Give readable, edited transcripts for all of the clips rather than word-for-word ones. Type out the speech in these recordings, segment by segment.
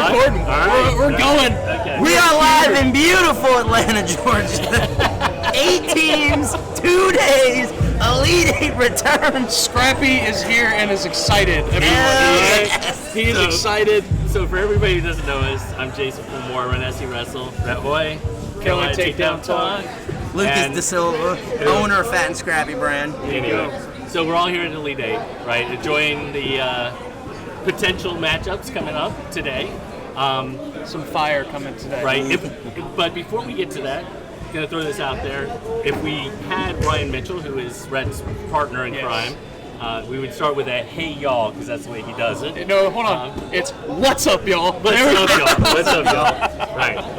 recording. Right. We're going. Okay. We are live in beautiful Atlanta, Georgia. 8 teams, 2 days, Elite 8 returns. Scrappy is here and is excited. Everyone. Yes. He is excited. So for everybody who doesn't know us, I'm Jason from Moore, run SC Wrestle. Rhett Hoy, Carolina Takedown Talk. Lucas And- De Silva, owner of Fat and Scrappy brand. Anyway, so we're all here at Elite 8, right? Enjoying the potential matchups coming up today. Some fire coming today. Right. But before we get to that, gonna throw this out there. If we had Ryan Mitchell, who is Rhett's partner in crime, we would start with a "Hey y'all" because that's the way he does it. No, hold on. It's "What's up, y'all?" What's up, y'all? What's up, y'all? Right.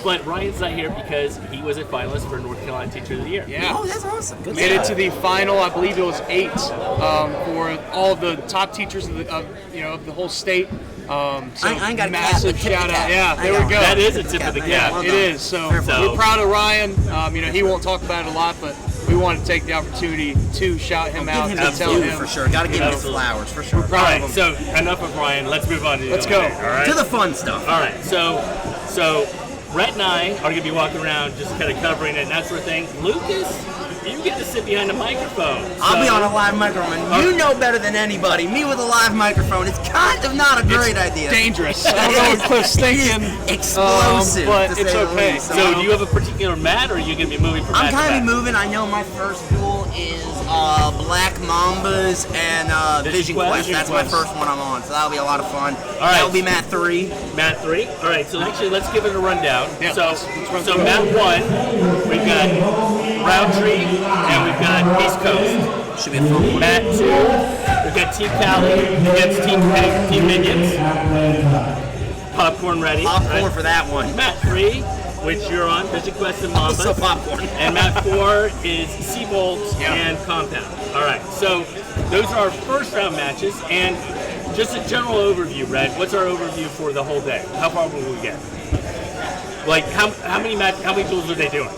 But Ryan's not here because he was a finalist for North Carolina Teacher of the Year. Yeah. Oh, that's awesome. Good Made stuff. it to the final. I believe it was 8 for all the top teachers of the whole state. So I ain't got a massive cap, but tip shout the out. cap. Yeah, I there got we go. That is a tip of the cap. Yeah, Well it done. is. So So- we're proud of Ryan. He won't talk about it a lot, but we want to take the opportunity to shout him out Give him and his tell due him for sure. Got to give him his Absolutely. flowers for sure. All proud right. of him. So enough of Ryan. Let's move on to the Let's other go. day, all right. To the fun stuff. All right, so Rhett and I are going to be walking around just kind of covering it and that sort of thing. Lucas, you get to sit behind the microphone. I'll be So- on a live microphone. You know better than anybody. Me with a live microphone. It's kind of not a great idea. dangerous. I don't know what Cliff's thinking. Explosive, but to it's say the okay. least. So do you have a particular mat, or are you going to be moving from I'm mat to kind of mat? moving. I know my first duel is Black Mambas and Vision Quest. Vision That's Quest. my first one I'm on, so that'll be a lot of fun. right. That'll be Mat 3. Mat 3. All right, so actually let's give it a rundown. Yeah, so let's run so through it. Mat 1, we've got Roundtree and we've got East Coast. Should be a fun one. Mat 2, we've got Team Cali against Team Minions. Popcorn ready. Popcorn right? for that one. Mat 3, which you're on, Vision Quest and Mambas. Also popcorn. And Mat 4 is Seabolt Yeah. and Compound. All right, so those are our first round matches, and just a general overview, Rhett. What's our overview for the whole day? How far will we get? Like how many duels are they doing?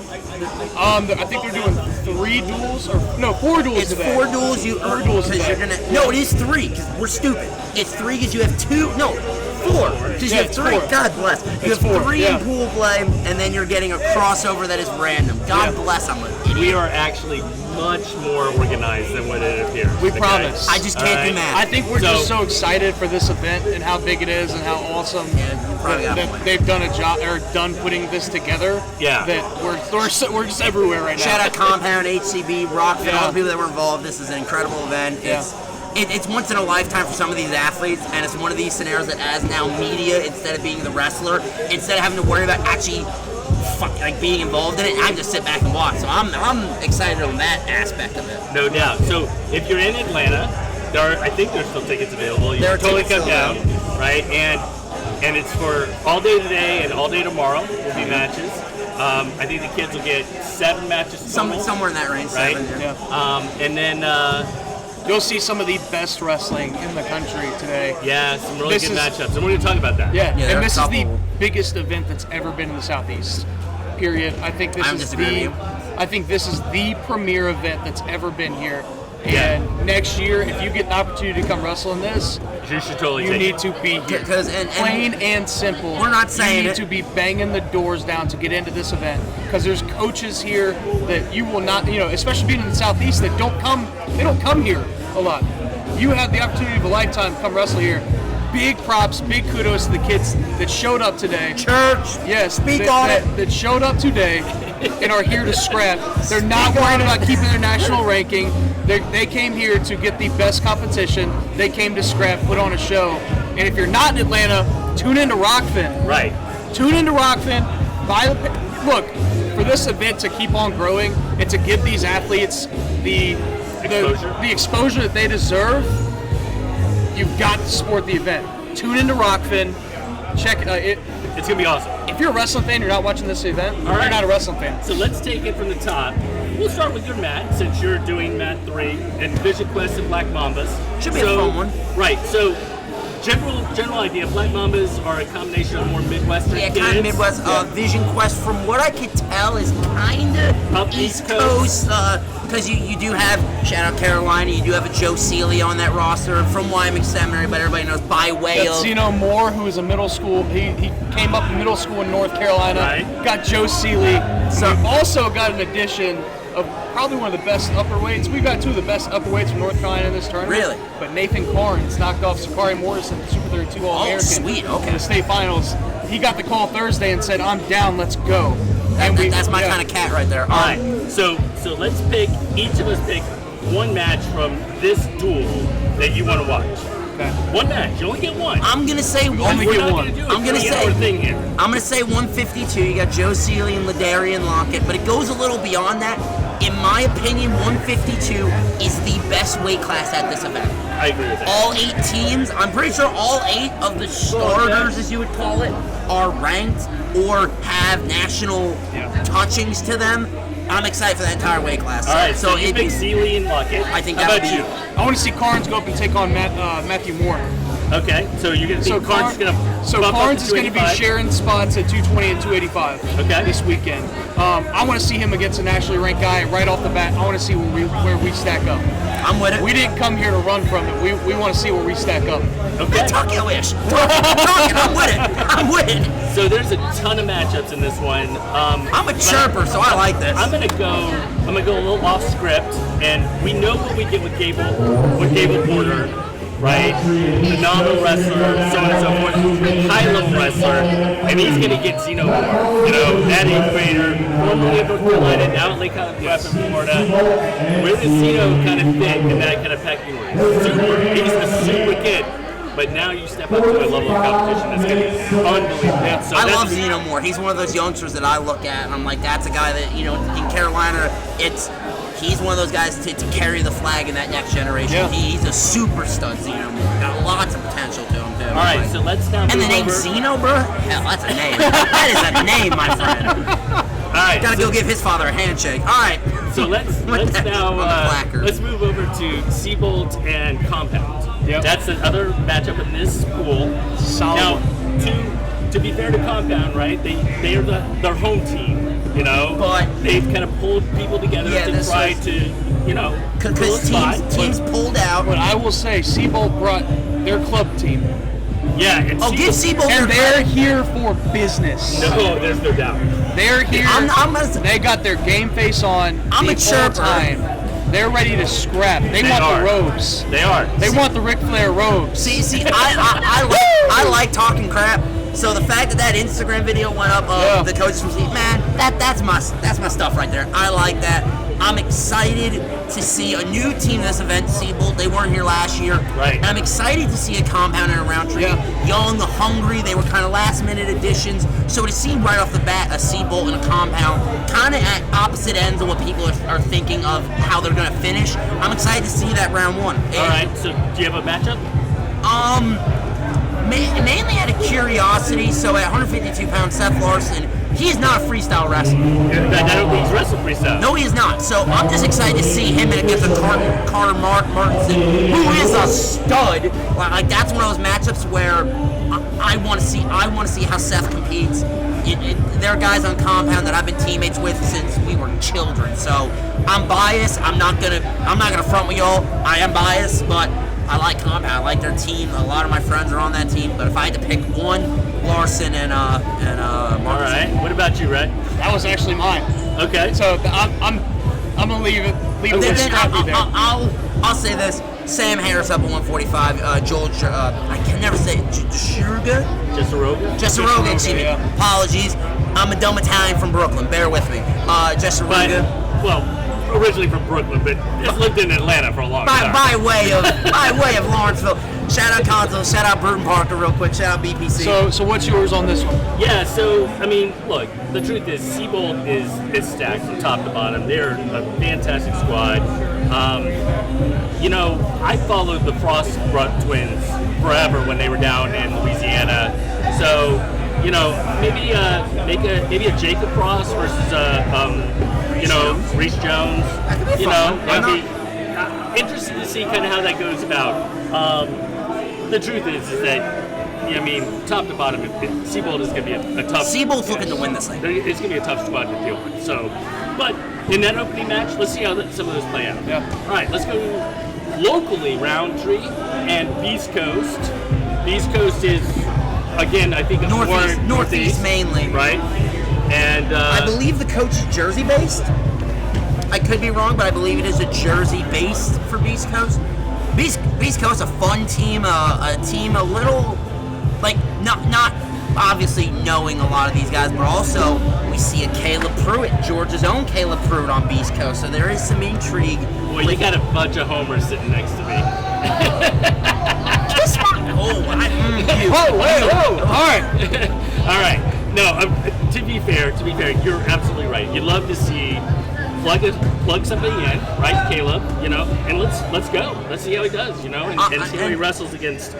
I think they're doing 3 duels or no 4 duels It's today. 4 duels you earn duels because you're today. gonna. No, it is 3 because we're stupid. It's 3 because you have 2. No, 4 because Yeah, you have it's 3. 4. God bless. You It's have 4, 3 yeah. in pool play, and then you're getting a crossover that is random. God Yeah. bless. I'm an idiot. We are actually much more organized than what it appears. We okay? promise. I just can't All do right. math. I think we're So- just so excited for this event and how big it is and how awesome Yeah, you probably got a that point. they've done a job or done putting this together. Yeah. That we're just everywhere right now. Shout out Compound, HCB, Rockford, Yeah. all the people that were involved. This is an incredible event. Yeah. It's once in a lifetime for some of these athletes, and it's one of these scenarios that as now media, instead of being the wrestler, instead of having to worry about actually being involved in it, I just sit back and watch. So I'm excited on that aspect of it. No doubt. So if you're in Atlanta, I think there's still tickets available. You There can are totally tickets come down, right? And it's for all day today and all day tomorrow will be matches. I think the kids will get 7 matches total, Somewhere in that range, right? 7. Yeah. Yeah. And then You'll see some of the best wrestling in the country today. some really This good is- matchups, and we're gonna talk about that. Yeah, there are and this a is the couple. biggest event that's ever been in the Southeast. Period. I think this I'm is disagreeing with I think this is the premier event that's ever been here. Yeah. And next year, if you get the opportunity to come wrestle in this, You should totally you take need it. to be here. Because and Plain and simple. We're not saying you need it. to be banging the doors down to get into this event because there's coaches here that you will not, especially being in the Southeast, that don't come. They don't come here a lot. You have the opportunity of a lifetime to come wrestle here. Big props, big kudos to the kids that showed up today. church. Yes, Speak that, on that, it. that showed up today and are here to scrap. They're not Speak on worried it. about keeping their national ranking. They came here to get the best competition. They came to scrap, put on a show. And if you're not in Atlanta, tune into Rockfin. Right. Tune into Rockfin. Look, for this event to keep on growing and to give these athletes the exposure that they deserve, you've got to support the event. Tune into Rockfin. Check it. It's gonna be awesome. If you're a wrestling fan, you're not watching this event. All right. You're not a wrestling fan. So let's take it from the top. We'll start with your mat, since you're doing Mat 3 and Vision Quest and Black Mambas. Should be a fun one. Right. So general idea. Black Mambas are a combination of more Midwestern Yeah, kids. kind of Midwest. Vision Quest, from what I could tell, is kind Up of East Coast. Because you do have, shout out Carolina, you do have a Joe Seeley on that roster from Wyoming Seminary, but everybody knows by way of. Zeno Moore, who is a middle school, he came up in middle school in North Carolina. Right. Got Joe Seeley. So- We've also got an addition of probably one of the best upperweights. We've got two of the best upperweights from North Carolina in this tournament. Really? But Nathan Carnes knocked off Sakari Morrison, the Super 32 All-American. Sweet, okay. In the state finals. He got the call Thursday and said, "I'm down, let's go." That's my kind of cat right there. All right, so let's pick, each of us pick one match from this duel that you want to watch. Okay. One match, you only get one. I'm gonna say only one. get We're not one. gonna do a I'm gonna 3-hour say- thing here. I'm gonna say 152. You got Joe Seeley and Ladarian Lockett, but it goes a little beyond that. In my opinion, 152 is the best weight class at this event. I agree with that. All 8 teams, I'm pretty sure all 8 of the starters, as you would call it, are ranked or have national touchings to them. I'm excited for that entire weight class. All right, so you it'd pick be- Seeley and Lockett. I think How that about would you? be. I want to see Carnes go up and take on Matthew Moore. Okay, so you're going to think Carnes is going to Carnes is going to be sharing spots at 220 and 285 Okay. this weekend. I want to see him against a nationally ranked guy right off the bat. I want to see where we stack up. I'm with it. We didn't come here to run from it. We want to see where we stack up. Okay. Talking-ish. Talking. I'm with it. I'm with it. So there's a ton of matchups in this one. I'm a chirper, so I like this. I'm gonna go a little off script, and we know what we did with Gable Porter, right? Phenomenal wrestler, so on and so forth. High level wrestler, and he's gonna get Zeno Moore. You know, that 8th grader, formerly of North Carolina, now at Lake Havasu in Florida. Where does Zeno kind of fit in that kind of pecking order? He's a super kid. But now you step up to a level of competition that's going to be unbelievable. So I love Zeno Moore. He's one of those youngsters that I look at and I'm like, that's a guy that, you know, in Carolina, he's one of those guys to carry the flag in that next generation. Yeah. He's a super stud, Zeno Moore. Got lots of potential to him, too. All right, so let's now And move the name over. Zeno, bro? Hell, that's a name. That is a name, my friend. All right, Gotta go give his father a handshake. All right. so let's that now on the placard. let's move over to Seabolt and Compound. Yep. That's the other matchup in this pool. Solid. Now, to be fair to Compound, right? They are their home team. You know, But- they've kind of pulled people together Yeah, to this try was- to, you know, pull a Because spot. teams pulled out. But I will say, Seabolt brought their club team, Yeah, and Oh, give Seabolt and their they're here for business. No, there's no doubt. They're here. I'm gonna- They got their game face on I'm the a chirper. whole time. They're ready to scrap. They want are. the robes. They are. They want the Ric Flair robes. See, I like talking crap. So the fact that Instagram video went up of Yeah. the coaches from Steve, man, that's my stuff right there. I like that. I'm excited to see a new team this event, Seabolt. They weren't here last year. Right. And I'm excited to see a Compound and a Roundtree. Yeah. Young, hungry, they were kind of last-minute additions. So to see right off the bat a Seabolt and a Compound, kind of at opposite ends of what people are thinking of how they're going to finish, I'm excited to see that round one. All right, so do you have a matchup? Mainly out of curiosity, so at 152 pounds, Seth Larson, he is not a freestyle wrestler. I don't think he's wrestled freestyle. No, he is not. So I'm just excited to see him against a Carter Martinson, who is a stud. Like that's one of those matchups where I want to see. I want to see how Seth competes. There are guys on Compound that I've been teammates with since we were children. So I'm biased. I'm not gonna front with y'all. I am biased, but I like Compound. I like their team. A lot of my friends are on that team. But if I had to pick one, Larson and Martinson. All right. What about you, Rhett? That was actually mine. Okay. So I'm gonna leave it Then with Scrappy there. I'll say this. Sam Harris up at 145. Joel, I can never say it. Jasuruga? Jessaroga? Jasuruga, excuse me. yeah. Apologies. I'm a dumb Italian from Brooklyn. Bear with me. Jasuruga. Well, originally from Brooklyn, but just lived in Atlanta for a long time. By way of Lawrenceville. Shout out Console. Shout out Burton Parker real quick. Shout out BPC. So what's yours on this one? Yeah, so, I mean, look, the truth is, Seabolt is stacked from top to bottom. They're a fantastic squad. You know, I followed the Frost twins forever when they were down in Louisiana. So, you know, maybe a Jacob Frost versus Reese Jones. That could be You fun. know, Why that'd be interesting to see kind of how that goes about. the truth is that, I mean, top to bottom, Seabold is going to be a tough. Seabold's looking to win this thing. It's going to be a tough squad to deal with. So, but in that opening match, let's see how some of those play out. Yeah. All right, let's go locally, Roundtree and Beast Coast. Beast Coast is, again, I think it's Northeast mainly. Right. And I believe the coach is Jersey-based. I could be wrong, but I believe it is a Jersey-based for Beast Coast. Beast Coast, a fun team, a team a little, like, not obviously knowing a lot of these guys, but also we see a Caleb Pruitt, Georgia's own Caleb Pruitt on Beast Coast, so there is some intrigue. Well, you got a bunch of homers sitting next to me. Kiss my... Whoa. All right. All right. No, to be fair, you're absolutely right. You love to see plug somebody in, right, Caleb? You know, and let's go. Let's see how he does. You know, and see how he wrestles against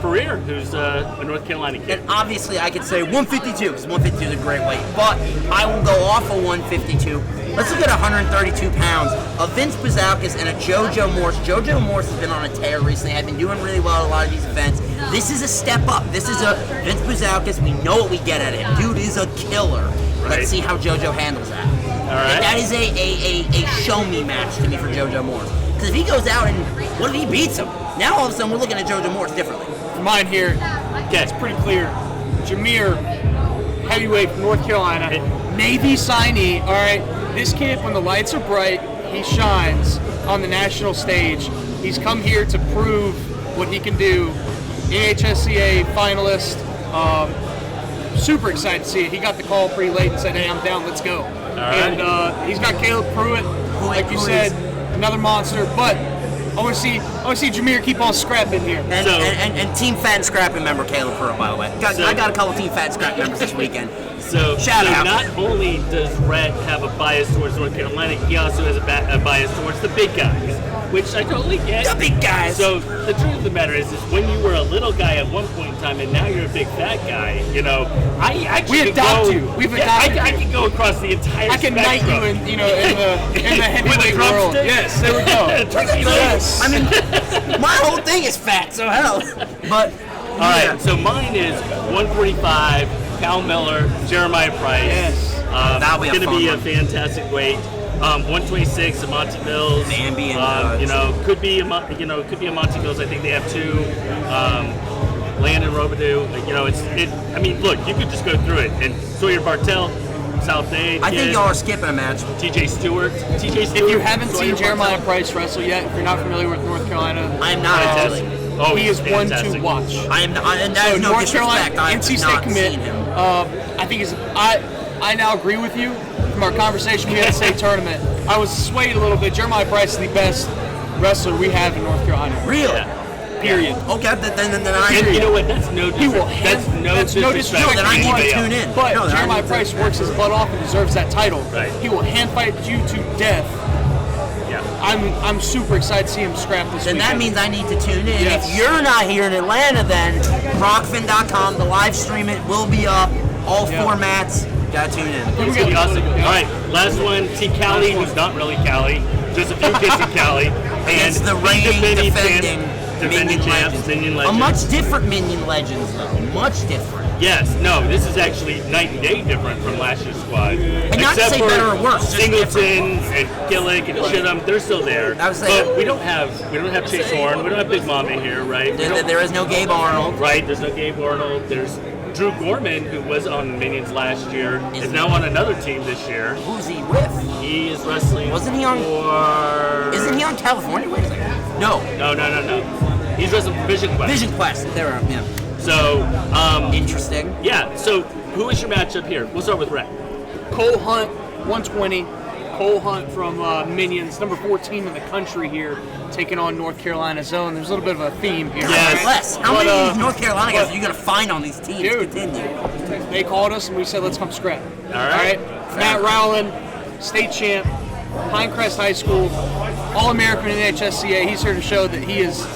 Ferrer, who's a North Carolina kid. And obviously, I could say 152 because 152 is a great weight, but I will go off of 152. Let's look at 132 pounds of Vince Bazalkis and a JoJo Morse. JoJo Morse has been on a tear recently. I've been doing really well at a lot of these events. This is a step up. This is a Vince Bazalkis. We know what we get at him. Dude is a killer. Right. Let's see how JoJo handles that. All right. And that is a show me match to me for JoJo Morse. Because if he goes out and what if he beats him? Now all of a sudden we're looking at JoJo Morse differently. For mine here, it's pretty clear. Jameer, heavyweight from North Carolina, Navy signee. All right, this kid, when the lights are bright, he shines on the national stage. He's come here to prove what he can do. NHSCA finalist. Super excited to see it. He got the call pretty late and said, "Hey, I'm down. Let's go." right. And he's got Caleb Pruitt, like you said, another monster. But I want to see Jameer keep on scrapping here. And Team Fat and Scrappy member Caleb Pruitt, by the way. I got a couple Team Fat and Scrappy members this weekend. Shout out. Not only does Rhett have a bias towards North Carolina, he also has a bias towards the big guys, which I totally get. The big guys. So the truth of the matter is when you were a little guy at one point in time and now you're a big fat guy, you know, I can go across the entire I can spectrum. knight you in the heavyweight world. Yes, there we go. Yes. I mean, my whole thing is fat, so hell. But all right, so mine is 145. Cal Miller, Jeremiah Price. Yes. That'll be going to be a fantastic weight. 126, Monty Mills. Could be a Monty Mills. I think they have two. Landon Robidoux. I mean, look, you could just go through it. And Sawyer Bartell, South Bay. I think y'all are skipping a match. TJ Stewart. If you haven't seen Jeremiah Price wrestle yet, if you're not familiar with North Carolina, I am not actually. Oh, he is one to watch. I am not, and that is no North disrespect. Carolina, NC State commit. Seen him. I think I now agree with you from our conversation we had at the state tournament. I was swayed a little bit. Jeremiah Price is the best wrestler we have in North Carolina. Really? Yeah. Period. Okay, then I And agree. you know what? That's no disrespect. That's no disrespect. Then I need to tune in. But No, then I Jeremiah need to- Price works his butt off and deserves that title. Right. He will hand fight you to death. Yeah. I'm super excited to see him scrap this Then weekend. that means I need to tune in. Yes. If you're not here in Atlanta, then rockfin.com, the live stream it will be up. All formats. Gotta tune in. It's going to be awesome. All right, last one, Team Cali, who's not really Cali. Just a few kids in Cali. Against the reigning, defending Minion champs, Legends. Minion A Legends. much different Minion Legends, though. Much different. Yes, no, this is actually night and day different from last year's squad. And not to Except say for better or worse, just Singleton and Gillick and Chittum, they're still there. I was saying- But we don't have Chase Horn, we don't have Big Mama here, right? There is no Gabe Arnold. Right, there's no Gabe Arnold. There's Drew Gorman, who was on the Minions last year, is now on another team this year. Who's he with? He is wrestling Wasn't he on- for... Isn't he on California? Wait a second. No. No. He's wrestling for Vision Quest. Vision Quest. There, yeah. So, Interesting. yeah, so who is your matchup here? We'll start with Rhett. Cole Hunt, 120. Cole Hunt from Minions, number 14 in the country here, taking on North Carolina Zone. There's a little bit of a theme here. Yes. Less. How But, many of these North Carolina guys are you going to find on these teams? Dude. Continue. They called us and we said, let's come scrap. All right. Matt Rowland, state champ, Pinecrest High School, All-American in NHSCA. He's here to show that he's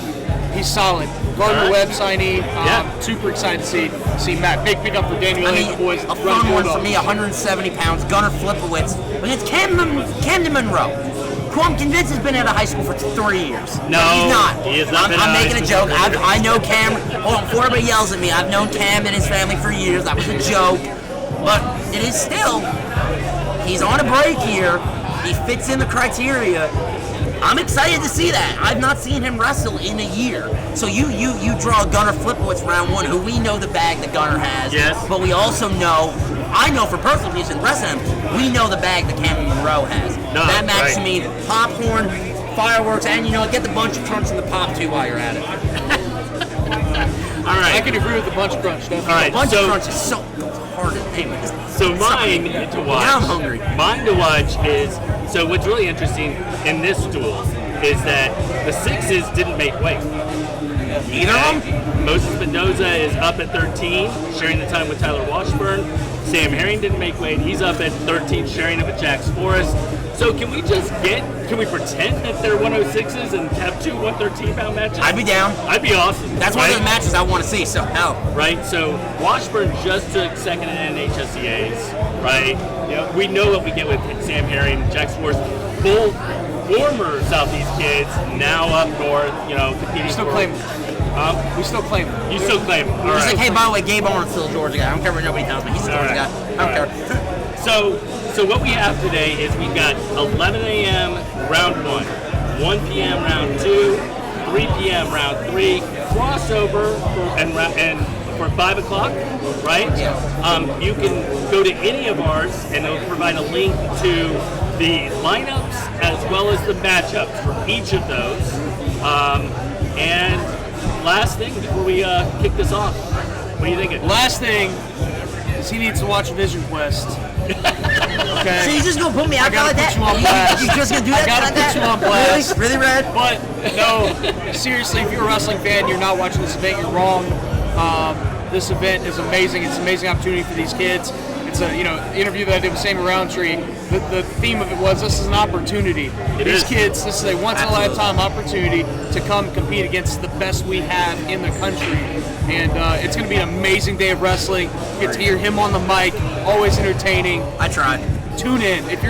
solid. Gardner All right. Webb signee. Super excited to see Matt. Big pickup for Daniel I and mean, the boys. a Run fun one for Bulldogs. me, 170 pounds, Gunnar Flipowitz against Camden Monroe. who I'm convinced has been out of high school for 3 years. No, he's not. he has not been I'm out of making high a school joke. for 3 years. I know Cam. Hold on, before everybody yells at me, I've known Cam and his family for years. That was a joke. But it is still, he's on a break here. He fits in the criteria. I'm excited to see that. I've not seen him wrestle in a year. So you draw Gunnar Flipowitz round one, who we know the bag that Gunnar has. Yes. But we also know, I know for personal reasons, wrestling him, we know the bag that Cameron Monroe has. No, that match right. to me, popcorn, fireworks, and get the bunch of crunch in the pop too while you're at it. All right. I can agree with the bunch crunch. Definitely. All right. Bunch So- of crunch is so hard to name. So mine to watch. Now I'm hungry. Mine to watch is, so what's really interesting in this duel is that the sixes didn't make weight. Either of them? Moses Mendoza is up at 13, sharing the time with Tyler Washburn. Sam Herring didn't make weight. He's up at 13, sharing it with Jax Forrest. So can we pretend that they're 106s and have two 113-pound matches? I'd be down. I'd be awesome. That's one of the matches I want to see, so hell. Right, so Washburn just took second in NHSCAs, right? You know, we know what we get with Sam Herring, Jax Forrest, both former Southeast kids, now up north, competing. We still claim them. We still claim them. You still claim them. All It's right. like, hey, by the way, Gabe Owens still a Georgia guy. I don't care what nobody tells me. He's a Georgia guy. I don't care. So what we have today is we've got 11 a.m. round 1 p.m. round 2, 3 p.m. round 3, crossover for 5 o'clock, right? Yeah. You can go to any of ours and it'll provide a link to the lineups as well as the matchups for each of those. And last thing before we kick this off, what are you thinking? Last thing is he needs to watch Vision Quest. Okay. So you're just gonna put me out there like that? put you on blast. You're just gonna do that? I gotta like put that? you on blast. Really, Red? But no, seriously, if you're a wrestling fan, you're not watching this event, you're wrong. This event is amazing. It's an amazing opportunity for these kids. It's a interview that I did with Sammy Roundtree. The theme of it was this is an opportunity. These kids, this is a once in a lifetime opportunity to come compete against the best we have in the country. And it's going to be an amazing day of wrestling. You get to hear him on the mic, always entertaining. I tried. Tune in. If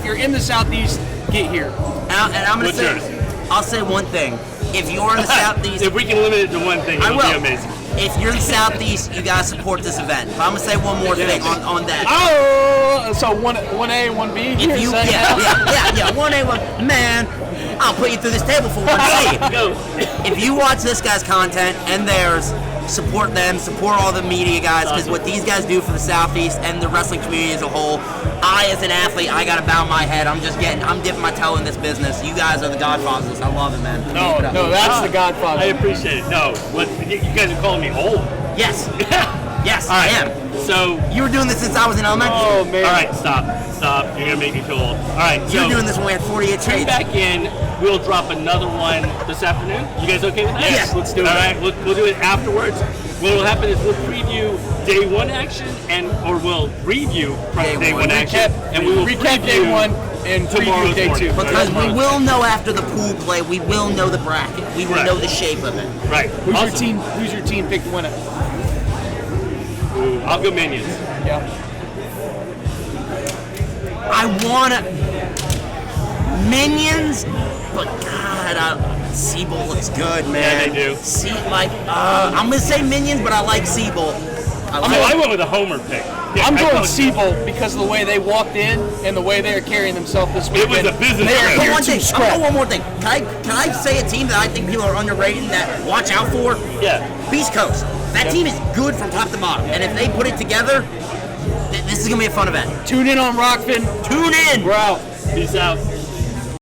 you're in the Southeast, get here. And I'm gonna What's say, yours? I'll say one thing. If you're in the Southeast, If we can limit it to one thing, I it'll will. be amazing. If you're in the Southeast, you gotta support this event. But I'm gonna say one more thing on that. Oh, so 1A and 1B here? If you, is that yeah, 1A, 1, man, I'll put you through this table for 1C. Go. If you watch this guy's content and theirs, support them, support all the media guys, because what these guys do for the Southeast and the wrestling community as a whole, I as an athlete, I gotta bow my head. I'm dipping my toe in this business. You guys are the godfathers. I love it, man. Keep it up. No, that's the Godfather. I appreciate it. No, you guys are calling me old. Yes. Yes, All I right. am. So, You were doing this since I was in elementary. Oh, man. all right, stop. You're gonna make me feel old. All right, You so were doing this when we had 48 tune trades. back in. We'll drop another one this afternoon. You guys okay with that? Yes, let's do it. All right, we'll do it afterwards. What will happen is we'll preview day one action or we'll review day one action, and we will recap preview day one and tomorrow's preview day morning. two. Because we will know after the pool play, we will know the bracket. We will Correct. know the shape of it. Right. Who's Awesome. your team pick to win it? Ooh, I'll go Minions. Yeah. I want Minions, but God, Siebel looks good, man. Yeah, they do. I'm gonna say Minions, but I like Siebel. I went with a homer pick. Yeah, I'm I going thought- Siebel because of the way they walked in and the way they're carrying themselves this It was weekend. a business They are trip. But here one to thing, scrap. one more thing. Can I say a team that I think people are underrated that watch out for? Yeah. Beast Coast. That team is good from top to bottom, and if they put it together, this is gonna be a fun event. Tune in on Rockfin. Tune in. We're out. Peace out.